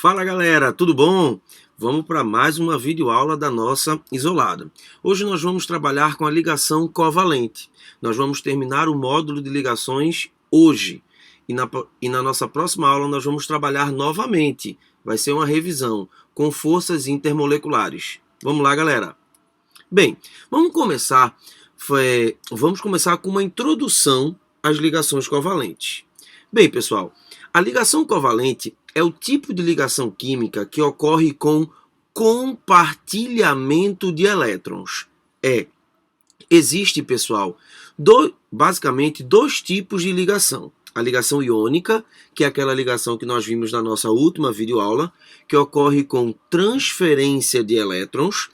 Fala galera, tudo bom? Vamos para mais uma videoaula da nossa isolada. Hoje nós vamos trabalhar com a ligação covalente. Nós vamos terminar o módulo de ligações hoje. E na nossa próxima aula nós vamos trabalhar novamente. Vai ser uma revisão com forças intermoleculares. Vamos lá, galera. Bem, vamos começar com uma introdução às ligações covalentes. Bem, pessoal, a ligação covalente é o tipo de ligação química que ocorre com compartilhamento de elétrons. Existe, pessoal, basicamente dois tipos de ligação. A ligação iônica, que é aquela ligação que nós vimos na nossa última videoaula, que ocorre com transferência de elétrons,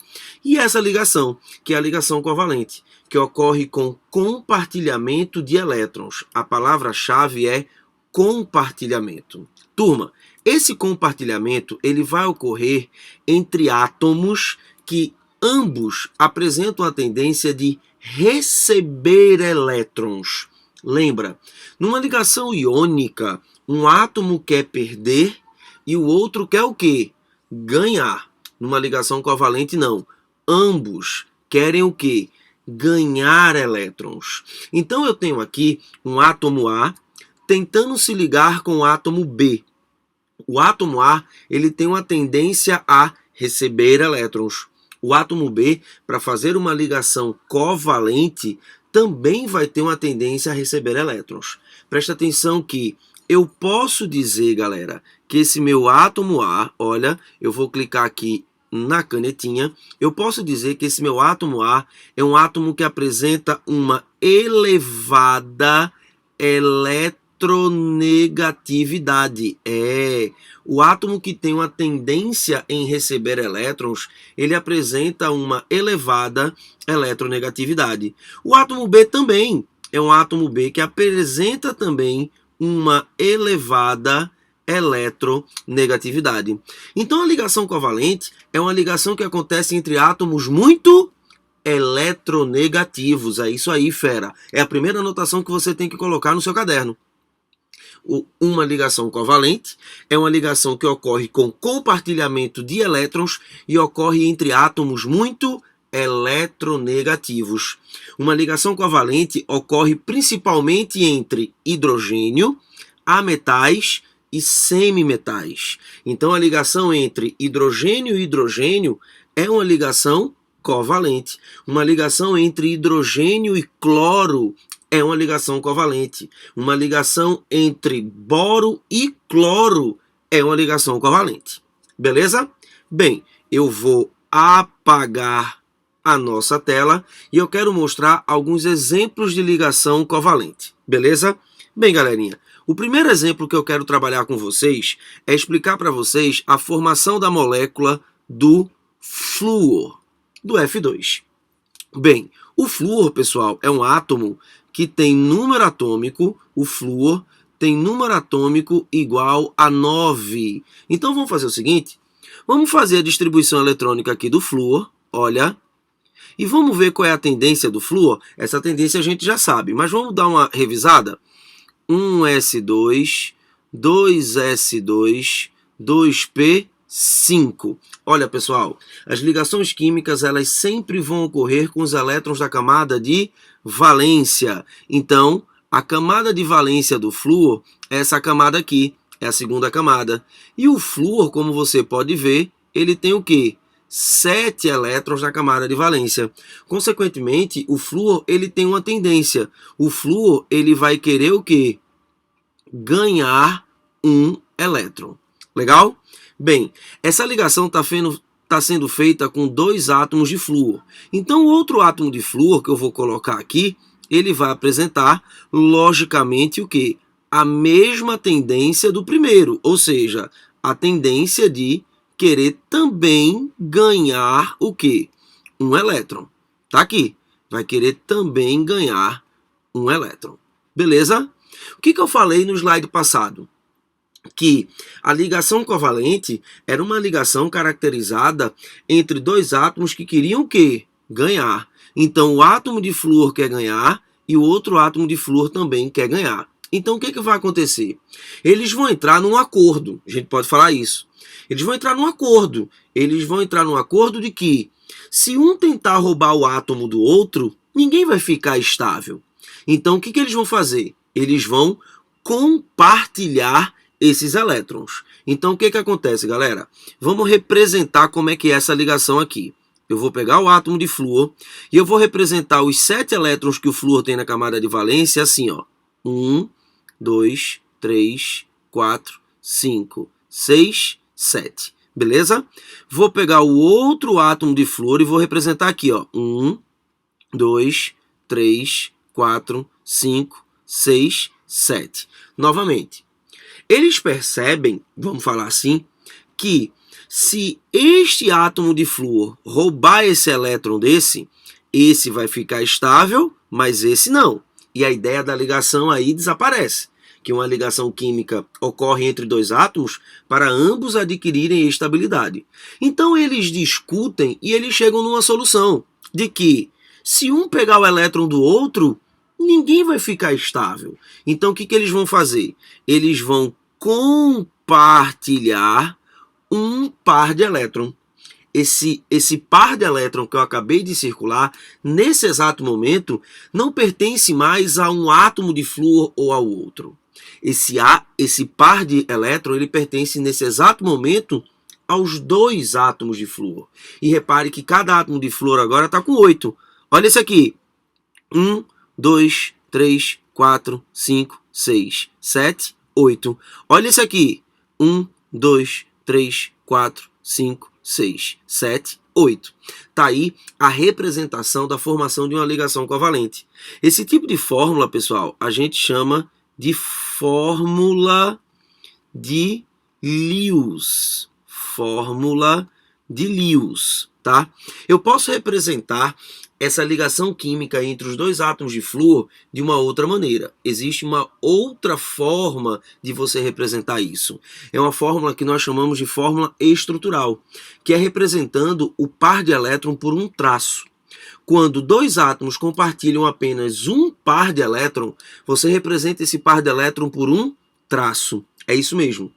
e essa ligação, que é a ligação covalente, que ocorre com compartilhamento de elétrons. A palavra-chave é compartilhamento. Turma, esse compartilhamento ele vai ocorrer entre átomos que ambos apresentam a tendência de receber elétrons. Lembra, numa ligação iônica, um átomo quer perder e o outro quer o quê? Ganhar. Numa ligação covalente, não. Ambos querem o quê? Ganhar elétrons. Então eu tenho aqui um átomo A tentando se ligar com o átomo B. O átomo A ele tem uma tendência a receber elétrons. O átomo B, para fazer uma ligação covalente, também vai ter uma tendência a receber elétrons. Presta atenção que eu posso dizer, galera, que esse meu átomo A, olha, eu vou clicar aqui na canetinha, eu posso dizer que esse meu átomo A é um átomo que apresenta uma elevada eletronegatividade. O átomo que tem uma tendência em receber elétrons, ele apresenta uma elevada eletronegatividade. O átomo B também é um átomo B que apresenta também uma elevada eletronegatividade. Então a ligação covalente é uma ligação que acontece entre átomos muito eletronegativos. É isso aí, fera. É a primeira anotação que você tem que colocar no seu caderno. Uma ligação covalente é uma ligação que ocorre com compartilhamento de elétrons e ocorre entre átomos muito eletronegativos. Uma ligação covalente ocorre principalmente entre hidrogênio, ametais e semimetais. Então a ligação entre hidrogênio e hidrogênio é uma ligação covalente. Uma ligação entre hidrogênio e cloro é uma ligação covalente. Uma ligação entre boro e cloro é uma ligação covalente. Beleza? Bem, eu vou apagar a nossa tela e eu quero mostrar alguns exemplos de ligação covalente. Beleza? Bem, galerinha, o primeiro exemplo que eu quero trabalhar com vocês é explicar para vocês a formação da molécula do flúor, do F2. Bem, o flúor, pessoal, é um átomo que tem número atômico, o flúor tem número atômico igual a 9. Então vamos fazer o seguinte, vamos fazer a distribuição eletrônica aqui do flúor, olha, e vamos ver qual é a tendência do flúor. Essa tendência a gente já sabe, mas vamos dar uma revisada. 1s2, 2s2, 2p5. Olha, pessoal, as ligações químicas elas sempre vão ocorrer com os elétrons da camada de valência. Então, a camada de valência do flúor é essa camada aqui, é a segunda camada. E o flúor, como você pode ver, ele tem o quê? 7 elétrons na camada de valência. Consequentemente, o flúor ele tem uma tendência. O flúor ele vai querer o quê? Ganhar um elétron. Legal? Bem, essa ligação está sendo feita com 2 átomos de flúor. Então, o outro átomo de flúor que eu vou colocar aqui, ele vai apresentar, logicamente, o quê? A mesma tendência do primeiro, ou seja, a tendência de querer também ganhar o quê? Um elétron. Tá aqui. Vai querer também ganhar um elétron. Beleza? O que eu falei no slide passado? Que a ligação covalente era uma ligação caracterizada entre 2 átomos que queriam o quê? Ganhar. Então, o átomo de flúor quer ganhar e o outro átomo de flúor também quer ganhar. Então o que vai acontecer? Eles vão entrar num acordo, a gente pode falar isso. Eles vão entrar num acordo. Eles vão entrar num acordo de que se um tentar roubar o átomo do outro, ninguém vai ficar estável. Então o que eles vão fazer? Eles vão compartilhar esses elétrons. Então o que acontece, galera? Vamos representar como é que é essa ligação aqui. Eu vou pegar o átomo de flúor e eu vou representar os 7 elétrons que o flúor tem na camada de valência assim, ó. 1, 2, 3, 4, 5, 6, 7. Beleza? Vou pegar o outro átomo de flúor e vou representar aqui, ó. 1, 2, 3, 4, 5, 6, 7. Novamente. Eles percebem, vamos falar assim, que se este átomo de flúor roubar esse elétron desse, esse vai ficar estável, mas esse não. E a ideia da ligação aí desaparece, que uma ligação química ocorre entre dois átomos para ambos adquirirem estabilidade. Então eles discutem e eles chegam numa solução de que se um pegar o elétron do outro, ninguém vai ficar estável. Então o que eles vão fazer? Eles vão compartilhar um par de elétron. Esse par de elétron que eu acabei de circular, nesse exato momento, não pertence mais a um átomo de flúor ou ao outro. Esse par de elétron, ele pertence nesse exato momento aos 2 átomos de flúor. E repare que cada átomo de flúor agora está com 8. Olha esse aqui. 1, 2, 3, 4, 5, 6, 7, 8. Olha esse aqui. 1, 2, 3, 4, 5, 6, 7, 8. Está aí a representação da formação de uma ligação covalente. Esse tipo de fórmula, pessoal, a gente chama de fórmula de Lewis. Fórmula de Lewis, tá? Eu posso representar essa ligação química entre os 2 átomos de flúor de uma outra maneira. Existe uma outra forma de você representar isso. É uma fórmula que nós chamamos de fórmula estrutural, que é representando o par de elétron por um traço. Quando 2 átomos compartilham apenas um par de elétron, você representa esse par de elétron por um traço. É isso mesmo.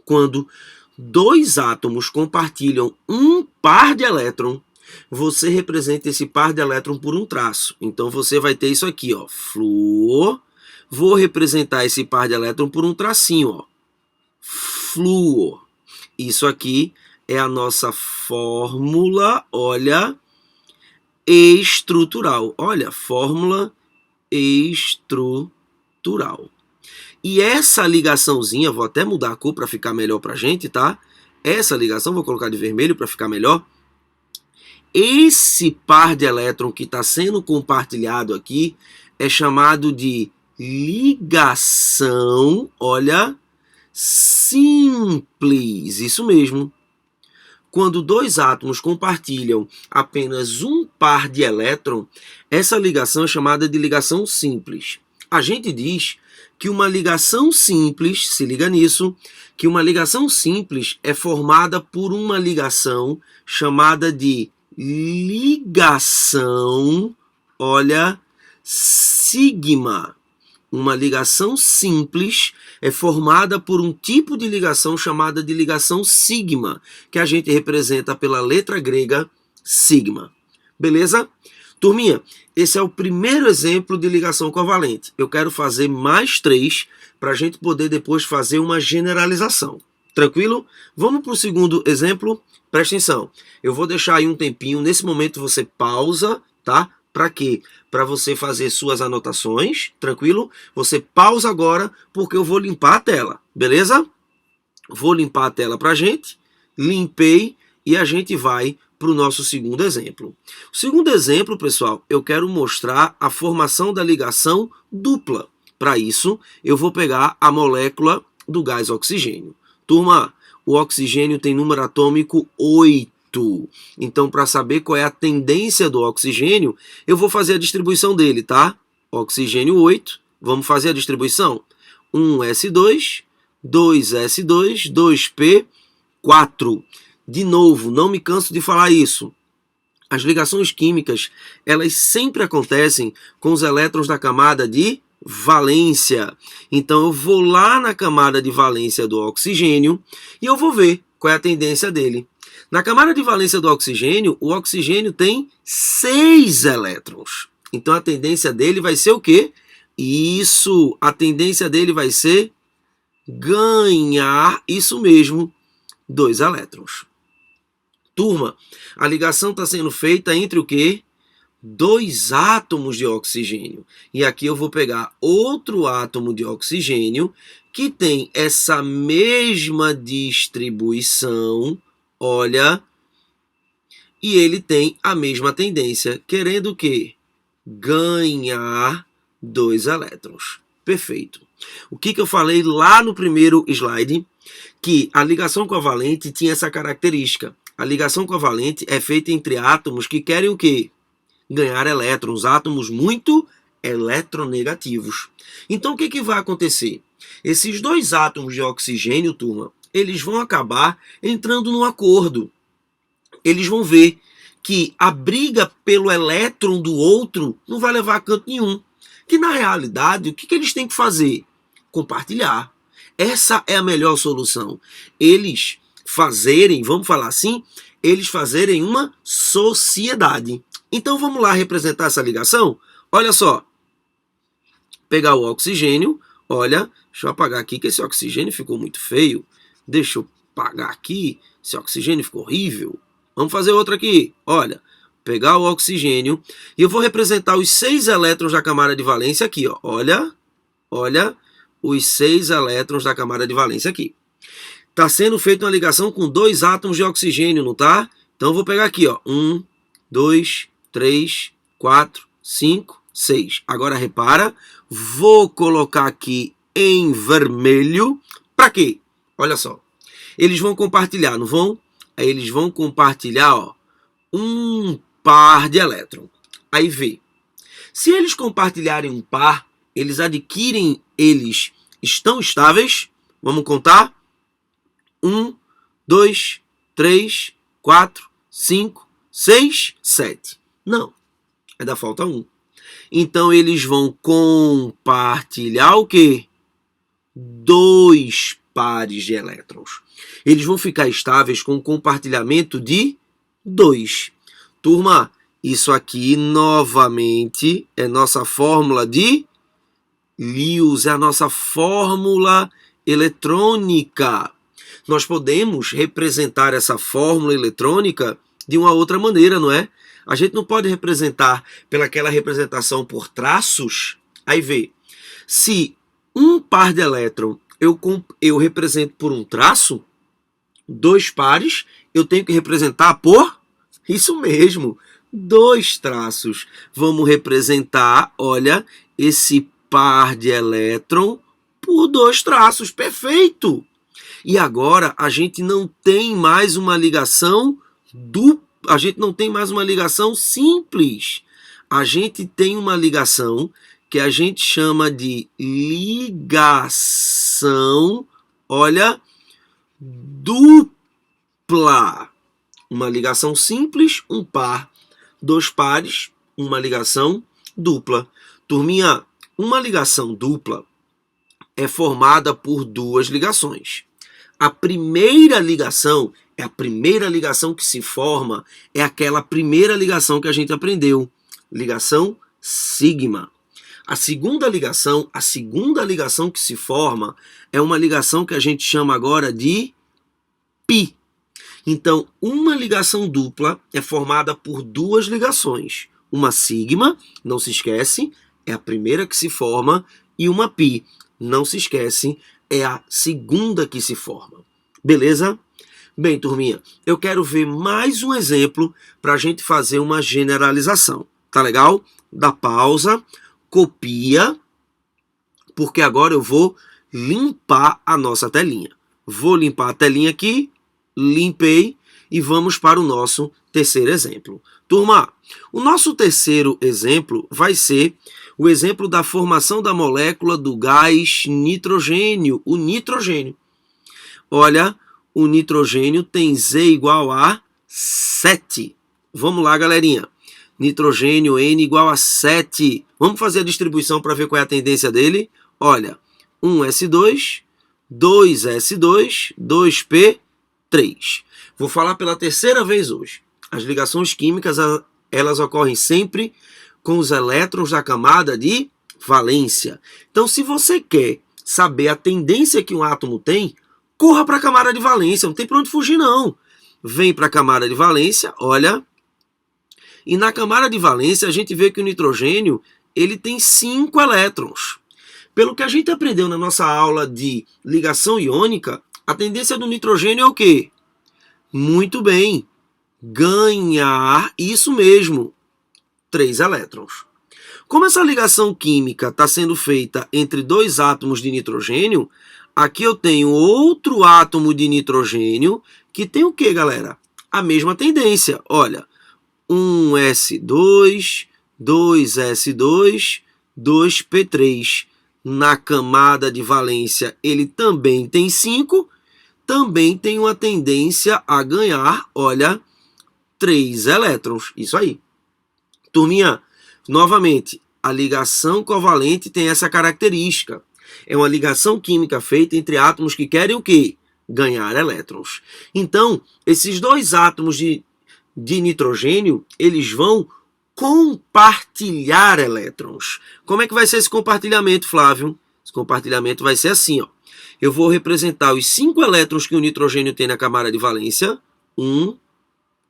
Quando 2 átomos compartilham um par de elétron, você representa esse par de elétron por um traço. Então você vai ter isso aqui, ó, flúor. Vou representar esse par de elétron por um tracinho, ó, flúor. Isso aqui é a nossa fórmula, olha, estrutural. Olha, fórmula estrutural. E essa ligaçãozinha, vou até mudar a cor para ficar melhor para a gente, tá? Essa ligação, vou colocar de vermelho para ficar melhor. Esse par de elétron que está sendo compartilhado aqui é chamado de ligação, olha, simples, isso mesmo. Quando 2 átomos compartilham apenas um par de elétron, essa ligação é chamada de ligação simples. A gente diz que uma ligação simples, se liga nisso, que uma ligação simples é formada por uma ligação chamada de ligação, olha, sigma. Uma ligação simples é formada por um tipo de ligação chamada de ligação sigma, que a gente representa pela letra grega sigma. Beleza? Turminha, esse é o primeiro exemplo de ligação covalente. Eu quero fazer mais 3 para a gente poder depois fazer uma generalização. Tranquilo? Vamos para o segundo exemplo. Presta atenção. Eu vou deixar aí um tempinho. Nesse momento você pausa, tá? Para quê? Para você fazer suas anotações, tranquilo? Você pausa agora porque eu vou limpar a tela, beleza? Vou limpar a tela para a gente. Limpei e a gente vai para o nosso segundo exemplo. O segundo exemplo, pessoal, eu quero mostrar a formação da ligação dupla. Para isso, eu vou pegar a molécula do gás oxigênio. Turma, o oxigênio tem número atômico 8. Então, para saber qual é a tendência do oxigênio, eu vou fazer a distribuição dele, tá? Oxigênio 8, vamos fazer a distribuição. 1s2, 2s2, 2p4. De novo, não me canso de falar isso. As ligações químicas, elas sempre acontecem com os elétrons da camada de valência. Então eu vou lá na camada de valência do oxigênio e eu vou ver qual é a tendência dele. Na camada de valência do oxigênio, o oxigênio tem 6 elétrons. Então a tendência dele vai ser o quê? Isso, a tendência dele vai ser ganhar, isso mesmo, 2 elétrons. Turma, a ligação está sendo feita entre o quê? 2 átomos de oxigênio. E aqui eu vou pegar outro átomo de oxigênio que tem essa mesma distribuição, olha, e ele tem a mesma tendência, querendo o quê? Ganhar 2 elétrons. Perfeito. O que eu falei lá no primeiro slide? Que a ligação covalente tinha essa característica. A ligação covalente é feita entre átomos que querem o quê? Ganhar elétrons, átomos muito eletronegativos. Então o que vai acontecer? Esses 2 átomos de oxigênio, turma, eles vão acabar entrando num acordo. Eles vão ver que a briga pelo elétron do outro não vai levar a canto nenhum. Que na realidade, o que eles têm que fazer? Compartilhar. Essa é a melhor solução. Eles fazerem, vamos falar assim, eles fazerem uma sociedade. Então vamos lá representar essa ligação? Olha só. Pegar o oxigênio, olha, deixa eu apagar aqui que esse oxigênio ficou muito feio. Deixa eu apagar aqui, esse oxigênio ficou horrível. Vamos fazer outra aqui, olha. Pegar o oxigênio e eu vou representar os 6 elétrons da camada de valência aqui, ó. Olha, olha, os 6 elétrons da camada de valência aqui. Está sendo feita uma ligação com 2 átomos de oxigênio, não tá? Então eu vou pegar aqui, ó. 1, 2, 3, 4, 5, 6. Agora repara, vou colocar aqui em vermelho. Para quê? Olha só. Eles vão compartilhar, não vão? Aí eles vão compartilhar, ó, um par de elétrons. Aí vê. Se eles compartilharem um par, eles estão estáveis. Vamos contar? 1, 2, 3, 4, 5, 6, 7. Não. Vai dar falta 1. Então eles vão compartilhar o quê? 2 pares de elétrons. Eles vão ficar estáveis com um compartilhamento de 2. Turma, isso aqui novamente é nossa fórmula de Lewis, é a nossa fórmula eletrônica. Nós podemos representar essa fórmula eletrônica de uma outra maneira, não é? A gente não pode representar pelaquela representação por traços. Aí vê, se um par de elétron eu represento por um traço, 2 pares eu tenho que representar por, isso mesmo, 2 traços. Vamos representar, olha, esse par de elétron por 2 traços, perfeito! E agora a gente não tem mais uma ligação a gente não tem mais uma ligação simples. A gente tem uma ligação que a gente chama de ligação, olha, dupla. Uma ligação simples, um par. 2 pares, uma ligação dupla. Turminha, uma ligação dupla é formada por 2 ligações. A primeira ligação é a primeira ligação que se forma, é aquela primeira ligação que a gente aprendeu, ligação sigma. A segunda ligação que se forma é uma ligação que a gente chama agora de pi. Então, uma ligação dupla é formada por 2 ligações. Uma sigma, não se esquece, é a primeira que se forma, e uma pi, não se esquece, é a segunda que se forma. Beleza? Bem, turminha, eu quero ver mais um exemplo para a gente fazer uma generalização. Tá legal? Dá pausa, copia, porque agora eu vou limpar a nossa telinha. Vou limpar a telinha aqui, limpei e vamos para o nosso terceiro exemplo. Turma, o nosso terceiro exemplo vai ser o exemplo da formação da molécula do gás nitrogênio, o nitrogênio. Olha, o nitrogênio tem Z igual a 7. Vamos lá, galerinha. Nitrogênio N igual a 7. Vamos fazer a distribuição para ver qual é a tendência dele. Olha, 1s2, 2s2, 2p3. Vou falar pela terceira vez hoje. As ligações químicas, elas ocorrem sempre com os elétrons da camada de valência. Então, se você quer saber a tendência que um átomo tem, corra para a camada de valência, não tem para onde fugir não. Vem para a camada de valência, olha, e na camada de valência a gente vê que o nitrogênio ele tem 5 elétrons. Pelo que a gente aprendeu na nossa aula de ligação iônica, a tendência do nitrogênio é o quê? Muito bem, ganhar, isso mesmo, 3 elétrons. Como essa ligação química está sendo feita entre 2 átomos de nitrogênio, aqui eu tenho outro átomo de nitrogênio que tem o que, galera? A mesma tendência. Olha, 1s2, 2s2, 2p3. Na camada de valência ele também tem 5, também tem uma tendência a ganhar, olha, 3 elétrons. Isso aí. Turminha, novamente, a ligação covalente tem essa característica. É uma ligação química feita entre átomos que querem o quê? Ganhar elétrons. Então, esses 2 átomos de nitrogênio, eles vão compartilhar elétrons. Como é que vai ser esse compartilhamento, Flávio? Esse compartilhamento vai ser assim, ó. Eu vou representar os 5 elétrons que o nitrogênio tem na camada de valência. 1,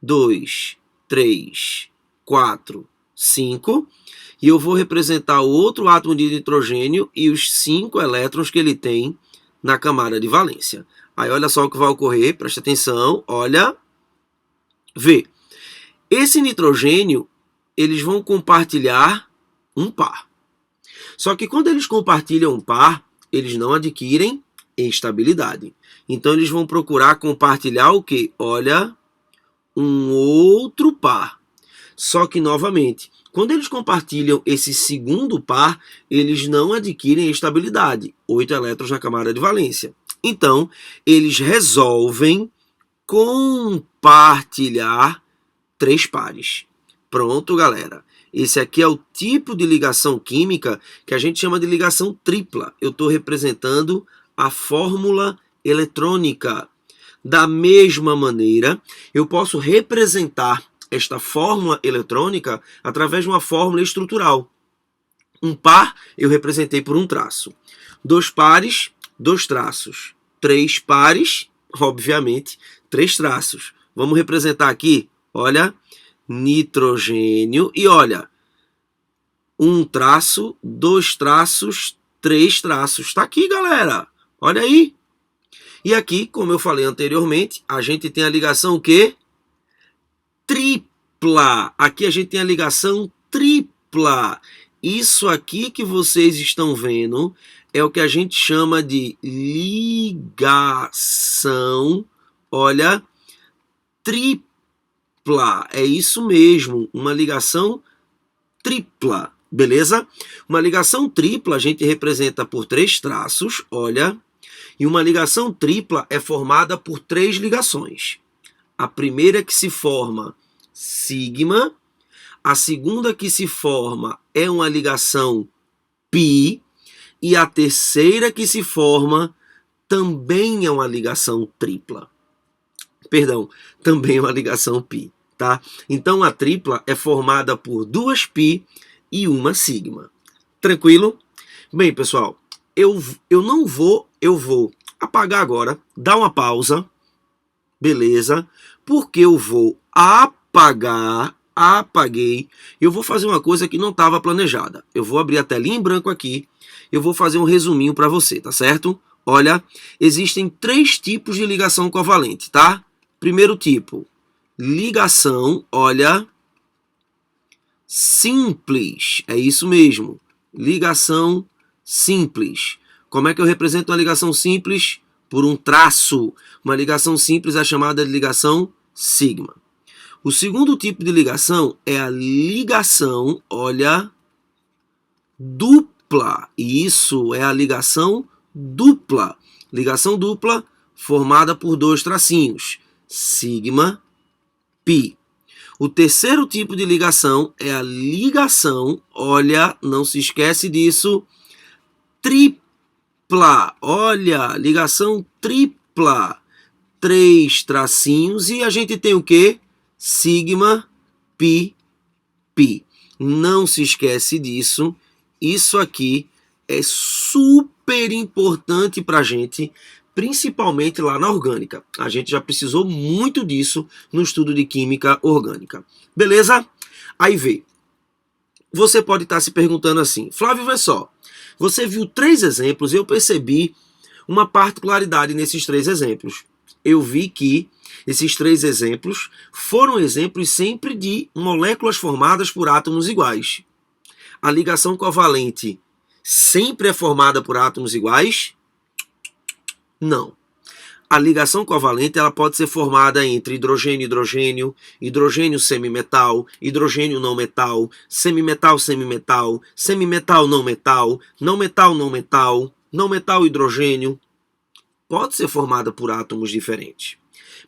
2, 3, 4, 5. E eu vou representar o outro átomo de nitrogênio e os 5 elétrons que ele tem na camada de valência. Aí olha só o que vai ocorrer, presta atenção, olha. Vê, esse nitrogênio, eles vão compartilhar um par. Só que quando eles compartilham um par, eles não adquirem estabilidade. Então eles vão procurar compartilhar o quê? Olha, um outro par. Só que, novamente, quando eles compartilham esse segundo par, eles não adquirem estabilidade. 8 elétrons na camada de valência. Então, eles resolvem compartilhar 3 pares. Pronto, galera. Esse aqui é o tipo de ligação química que a gente chama de ligação tripla. Eu estou representando a fórmula eletrônica. Da mesma maneira, eu posso representar esta fórmula eletrônica através de uma fórmula estrutural. Um par eu representei por um traço. 2 pares, 2 traços. 3 pares, obviamente, 3 traços. Vamos representar aqui, olha, nitrogênio e olha, 1 traço, 2 traços, 3 traços. Está aqui, galera. Olha aí. E aqui, como eu falei anteriormente, a gente tem a ligação o quê? Tripla. Aqui a gente tem a ligação tripla. Isso aqui que vocês estão vendo é o que a gente chama de ligação, olha, tripla. É isso mesmo, uma ligação tripla, beleza? Uma ligação tripla a gente representa por 3 traços, olha, e uma ligação tripla é formada por 3 ligações. A primeira que se forma sigma, a segunda que se forma é uma ligação pi, e a terceira que se forma também é uma ligação tripla. Perdão, também é uma ligação pi, tá? Então a tripla é formada por 2 pi e 1 sigma. Tranquilo? Bem, pessoal, eu vou apagar agora, dar uma pausa, beleza? Porque eu vou apaguei, eu vou fazer uma coisa que não estava planejada. Eu vou abrir a telinha em branco aqui, eu vou fazer um resuminho para você, tá certo? Olha, existem 3 tipos de ligação covalente, tá? Primeiro tipo, ligação, olha, simples, é isso mesmo, ligação simples. Como é que eu represento uma ligação simples? Por um traço. Uma ligação simples é chamada de ligação sigma. O segundo tipo de ligação é a ligação, olha, dupla. E isso é a ligação dupla. Ligação dupla formada por 2 tracinhos, sigma, pi. O terceiro tipo de ligação é a ligação, olha, não se esquece disso, tripla. Olha, ligação tripla. 3 tracinhos e a gente tem o quê? Sigma, pi, pi. Não se esquece disso. Isso aqui é super importante para a gente, principalmente lá na orgânica. A gente já precisou muito disso no estudo de química orgânica. Beleza? Aí vê. Você pode estar se perguntando assim, Flávio, vê só. Você viu 3 exemplos e eu percebi uma particularidade nesses 3 exemplos. Eu vi que esses 3 exemplos foram exemplos sempre de moléculas formadas por átomos iguais. A ligação covalente sempre é formada por átomos iguais? Não. A ligação covalente ela pode ser formada entre hidrogênio e hidrogênio, hidrogênio semimetal, hidrogênio não metal, semimetal semimetal, semimetal não metal, não metal não metal, não metal hidrogênio. Pode ser formada por átomos diferentes.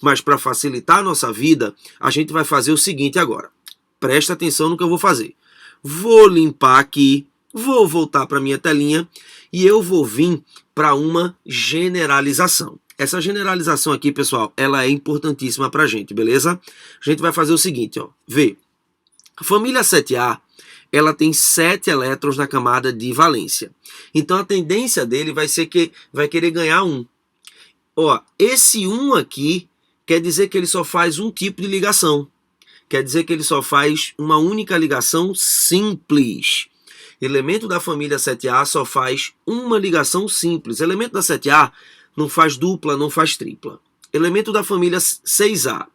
Mas para facilitar a nossa vida, a gente vai fazer o seguinte agora. Presta atenção no que eu vou fazer. Vou limpar aqui, vou voltar para a minha telinha e eu vou vir para uma generalização. Essa generalização aqui, pessoal, ela é importantíssima para a gente, beleza? A gente vai fazer o seguinte, ó. Vê. A família 7A, ela tem 7 elétrons na camada de valência. Então a tendência dele vai ser que vai querer ganhar 1. Ó, esse 1 aqui quer dizer que ele só faz um tipo de ligação. Quer dizer que ele só faz uma única ligação simples. Elemento da família 7A só faz uma ligação simples. Elemento da 7A não faz dupla, não faz tripla. Elemento da família 6A.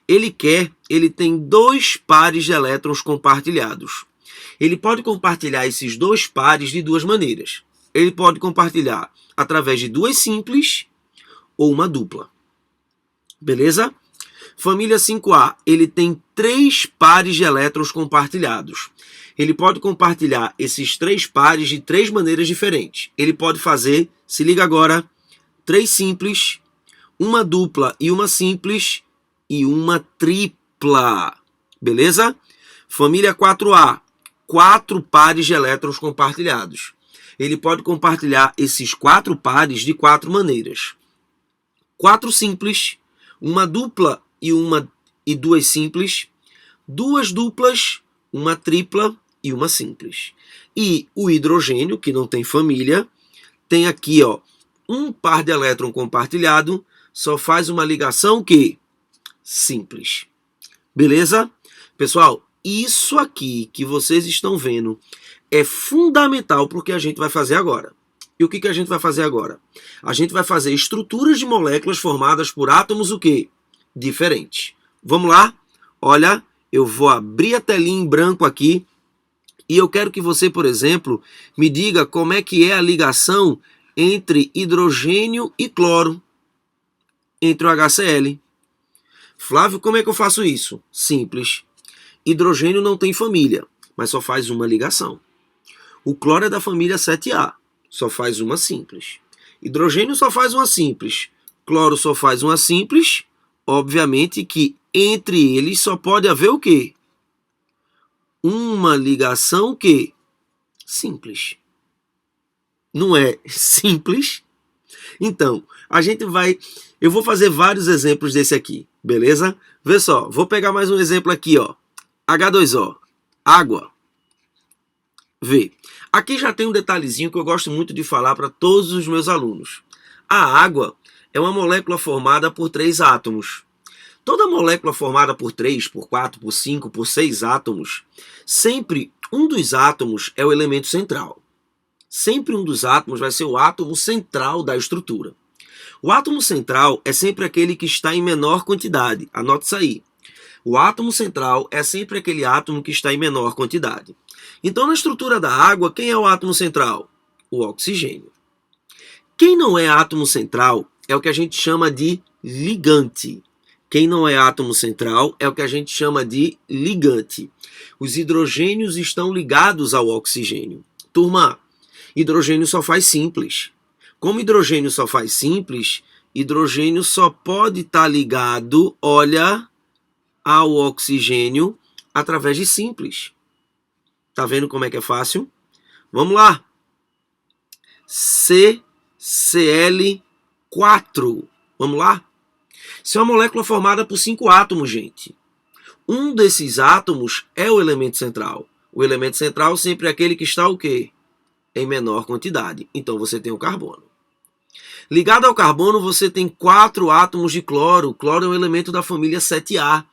Ele tem 2 pares de elétrons compartilhados. Ele pode compartilhar esses 2 pares de 2 maneiras. Ele pode compartilhar através de 2 simples ou uma dupla. Beleza? Família 5A, ele tem 3 pares de elétrons compartilhados. Ele pode compartilhar esses 3 pares de 3 maneiras diferentes. Ele pode fazer, se liga agora, 3 simples, uma dupla e uma simples e uma tripla. Beleza? Família 4A, 4 pares de elétrons compartilhados. Ele pode compartilhar esses 4 pares de 4 maneiras. 4 simples, uma dupla e 2 simples, 2 duplas, uma tripla e uma simples. E o hidrogênio, que não tem família, tem aqui, ó, um par de elétron compartilhado, só faz uma ligação que simples. Beleza? Pessoal, isso aqui que vocês estão vendo é fundamental para o que a gente vai fazer agora. E o que a gente vai fazer agora? A gente vai fazer estruturas de moléculas formadas por átomos o quê? Diferentes. Vamos lá? Olha, eu vou abrir a telinha em branco aqui e eu quero que você, por exemplo, me diga como é que é a ligação entre hidrogênio e cloro, entre o HCl. Flávio, como é que eu faço isso? Simples. Hidrogênio não tem família, mas só faz uma ligação. O cloro é da família 7A. Só faz uma simples. Hidrogênio só faz uma simples. Cloro só faz uma simples. Obviamente que entre eles só pode haver o quê? Uma ligação que? Simples. Não é simples? Então, eu vou fazer vários exemplos desse aqui, beleza? Vê só, vou pegar mais um exemplo aqui, ó. H2O, água. Vê. Aqui já tem um detalhezinho que eu gosto muito de falar para todos os meus alunos. A água é uma molécula formada por 3 átomos. Toda molécula formada por 3, por 4, por 5, por 6 átomos, sempre um dos átomos é o elemento central. Sempre um dos átomos vai ser o átomo central da estrutura. O átomo central é sempre aquele que está em menor quantidade. Anote isso aí. O átomo central é sempre aquele átomo que está em menor quantidade. Então, na estrutura da água, quem é o átomo central? O oxigênio. Quem não é átomo central é o que a gente chama de ligante. Quem não é átomo central é o que a gente chama de ligante. Os hidrogênios estão ligados ao oxigênio. Turma, hidrogênio só faz simples. Como hidrogênio só faz simples, hidrogênio só pode estar ligado, olha, ao oxigênio através de simples. Tá vendo como é que é fácil? Vamos lá. CCl4. Vamos lá? Isso é uma molécula formada por 5 átomos, gente. Um desses átomos é o elemento central. O elemento central sempre é aquele que está o quê? Em menor quantidade. Então você tem o carbono. Ligado ao carbono, você tem 4 átomos de cloro. O cloro é um elemento da família 7A.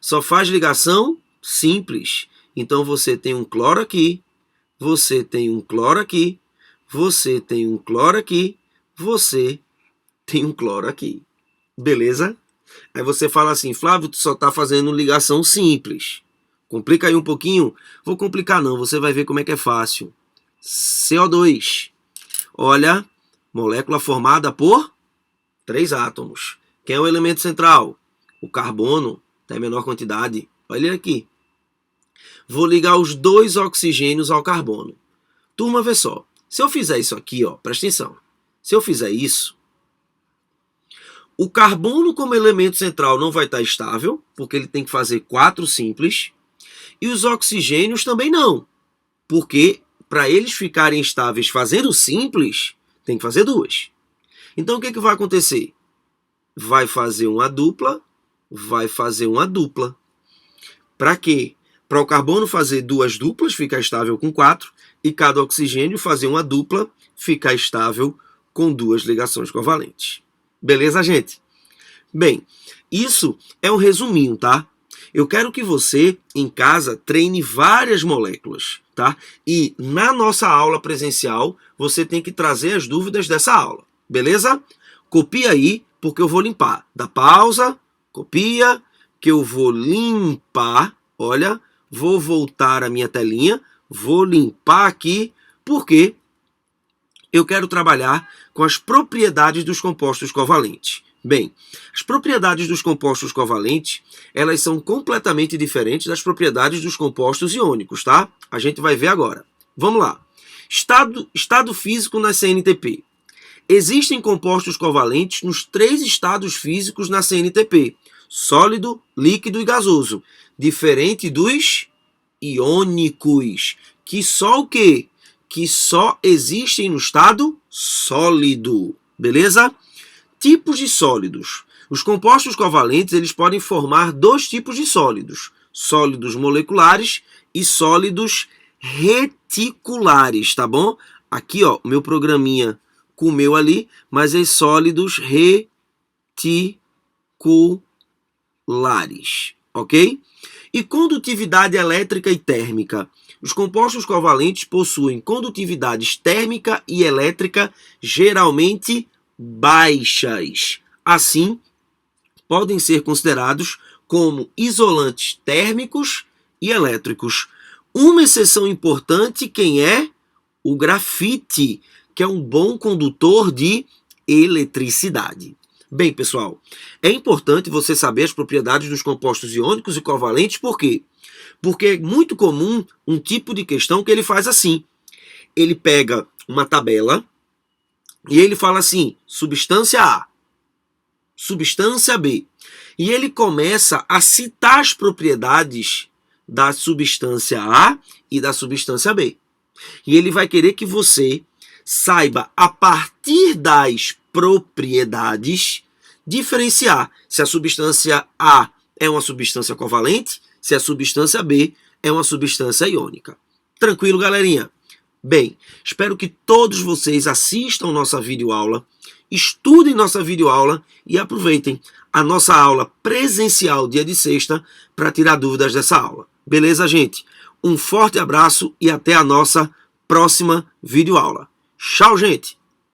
Só faz ligação simples. Então você tem um cloro aqui, você tem um cloro aqui, você tem um cloro aqui, você tem um cloro aqui. Beleza? Aí você fala assim, Flávio, tu só está fazendo ligação simples. Complica aí um pouquinho? Vou complicar não, você vai ver como é que é fácil. CO2. Olha, molécula formada por 3 átomos. Quem é o elemento central? O carbono, está em menor quantidade. Olha ele aqui. Vou ligar os 2 oxigênios ao carbono. Turma, vê só. Se eu fizer isso aqui, ó, presta atenção. Se eu fizer isso, o carbono como elemento central não vai estar estável, porque ele tem que fazer 4 simples. E os oxigênios também não, porque para eles ficarem estáveis fazendo simples, tem que fazer 2. Então o que vai acontecer? Vai fazer uma dupla, vai fazer uma dupla. Para quê? Para o carbono fazer 2 duplas, ficar estável com 4, e cada oxigênio fazer uma dupla, ficar estável com 2 ligações covalentes. Beleza, gente? Bem, isso é um resuminho, tá? Eu quero que você, em casa, treine várias moléculas, tá? E na nossa aula presencial, você tem que trazer as dúvidas dessa aula, beleza? Copia aí, porque eu vou limpar. Dá pausa, copia, que eu vou limpar. Olha, vou voltar a minha telinha, vou limpar aqui, porque eu quero trabalhar com as propriedades dos compostos covalentes. Bem, as propriedades dos compostos covalentes, elas são completamente diferentes das propriedades dos compostos iônicos, tá? A gente vai ver agora. Vamos lá. Estado físico na CNTP. Existem compostos covalentes nos 3 estados físicos na CNTP. Sólido, líquido e gasoso. Diferente dos iônicos. Que só o quê? Que só existem no estado sólido. Beleza? Tipos de sólidos. Os compostos covalentes eles podem formar 2 tipos de sólidos. Sólidos moleculares e sólidos reticulares, tá bom? Aqui, ó, meu programinha comeu ali, mas é sólidos reticulares, ok? E condutividade elétrica e térmica. Os compostos covalentes possuem condutividades térmica e elétrica geralmente baixas. Assim, podem ser considerados como isolantes térmicos e elétricos. Uma exceção importante, quem é? O grafite, que é um bom condutor de eletricidade. Bem, pessoal, é importante você saber as propriedades dos compostos iônicos e covalentes, por quê? Porque é muito comum um tipo de questão que ele faz assim. Ele pega uma tabela e ele fala assim, substância A, substância B. E ele começa a citar as propriedades da substância A e da substância B. E ele vai querer que você saiba, a partir das propriedades, diferenciar se a substância A é uma substância covalente, se a substância B é uma substância iônica. Tranquilo, galerinha? Bem, espero que todos vocês assistam nossa videoaula, estudem nossa videoaula e aproveitem a nossa aula presencial dia de sexta para tirar dúvidas dessa aula. Beleza, gente? Um forte abraço e até a nossa próxima videoaula. Tchau, gente!